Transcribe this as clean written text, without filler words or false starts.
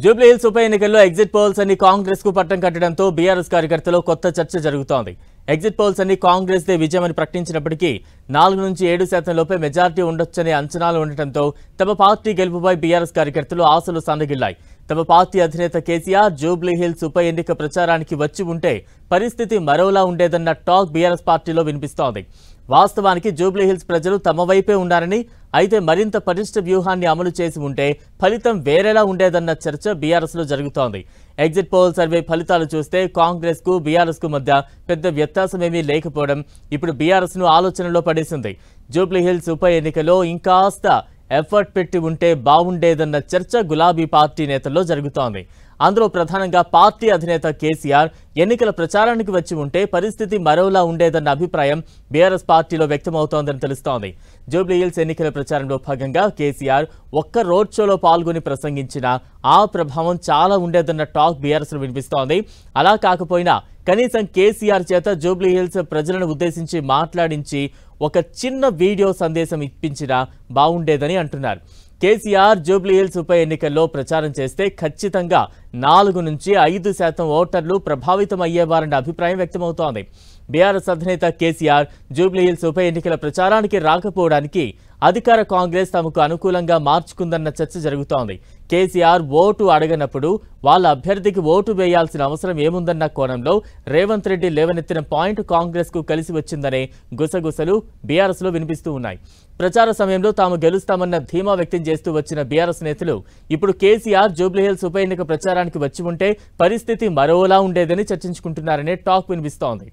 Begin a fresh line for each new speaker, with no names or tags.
Jubilee hills ఉప ఎన్నికల్లో exit polls అన్ని కాంగ్రెస్ కు పట్టం కట్టడంతో బీఆర్ఎస్ కార్యకర్తలు కొత్త చర్చ జరుగుతోంది. ఎగ్జిట్ పోల్స్ అన్ని కాంగ్రెస్ దే విజయమని ప్రకటించినప్పటికీ 4 నుంచి 7% లోపే మెజారిటీ ఉండొచ్చనే అంచనాలు ఉండటంతో తమ పార్టీ గెలుపుపై బీఆర్ఎస్ కార్యకర్తలు ఆశలు సన్నగిల్లాయి. తమ పార్టీ అధినేత కేసీఆర్ జూబ్లీ హిల్స్ ఉప ఎన్నిక ప్రచారానికి వచ్చి ఉంటే పరిస్థితి మరోలా ఉండేదన్న టాక్ బీఆర్ఎస్ పార్టీలో వినిపిస్తోంది. వాస్తవానికి జూబ్లీ హిల్స్ ప్రజలు తమ వైపే ఉన్నారని, అయితే మరింత పటిష్ట వ్యూహాన్ని అమలు చేసి ఉంటే ఫలితం వేరేలా ఉండేదన్న చర్చ బీఆర్ఎస్ లో జరుగుతోంది. ఎగ్జిట్ పోల్ సర్వే ఫలితాలు చూస్తే కాంగ్రెస్ కు బీఆర్ఎస్ కు మధ్య పెద్ద వ్యత్యాసమేమీ లేకపోవడం ఇప్పుడు బీఆర్ఎస్ ను ఆలోచనలో పడేసింది. జూబ్లీ హిల్స్ ఉప ఎన్నికలో ఇంకాస్త ఎఫర్ట్ పెట్టి ఉంటే బాగుండేదన్న చర్చ గులాబీ పార్టీ నేతల్లో జరుగుతోంది. అందులో ప్రధానంగా పార్టీ అధినేత కేసీఆర్ ఎన్నికల ప్రచారానికి వచ్చి ఉంటే పరిస్థితి మరోలా ఉండేదన్న అభిప్రాయం బీఆర్ఎస్ పార్టీలో వ్యక్తమవుతోందని తెలుస్తోంది. జూబ్లీ హిల్స్ ఎన్నికల ప్రచారంలో భాగంగా కేసీఆర్ ఒక్క రోడ్ షోలో పాల్గొని ప్రసంగించిన ఆ ప్రభావం చాలా ఉండేదన్న టాక్ బీఆర్ఎస్ లో వినిపిస్తోంది. అలా కాకపోయినా కనీసం కేసీఆర్ చేత జూబ్లీ హిల్స్ ప్రజలను ఉద్దేశించి మాట్లాడించి ఒక చిన్న వీడియో సందేశం ఇప్పించినా బాగుండేదని అంటున్నారు. కేసీఆర్ జూబ్లీ హిల్స్ ఉప ఎన్నికల్లో ప్రచారం చేస్తే ఖచ్చితంగా 4 నుంచి 5% ఓటర్లు ప్రభావితం అయ్యేవారన్న అభిప్రాయం వ్యక్తమవుతోంది. బీఆర్ఎస్ అధినేత కేసీఆర్ జూబ్లీ హిల్స్ ఉప ఎన్నికల ప్రచారానికి రాకపోవడానికి అధికార కాంగ్రెస్ తమకు అనుకూలంగా మార్చుకుందన్న చర్చ జరుగుతోంది. కేసీఆర్ ఓటు అడగనప్పుడు వాళ్ళ అభ్యర్థికి ఓటు వేయాల్సిన అవసరం ఏముందన్న కోణంలో రేవంత్ రెడ్డి లేవనెత్తిన పాయింట్ కాంగ్రెస్ కు కలిసి వచ్చిందనే గుసగుసలు బీఆర్ఎస్ లో వినిపిస్తూ ఉన్నాయి. ప్రచార సమయంలో తాము గెలుస్తామన్న ధీమా వ్యక్తం చేస్తూ వచ్చిన బీఆర్ఎస్ నేతలు ఇప్పుడు కేసీఆర్ జూబ్లీ హిల్స్ ఉప ఎన్నిక ప్రచారానికి వచ్చి ఉంటే పరిస్థితి మరోలా ఉండేదని చర్చించుకుంటున్నారనే టాక్ వినిపిస్తోంది.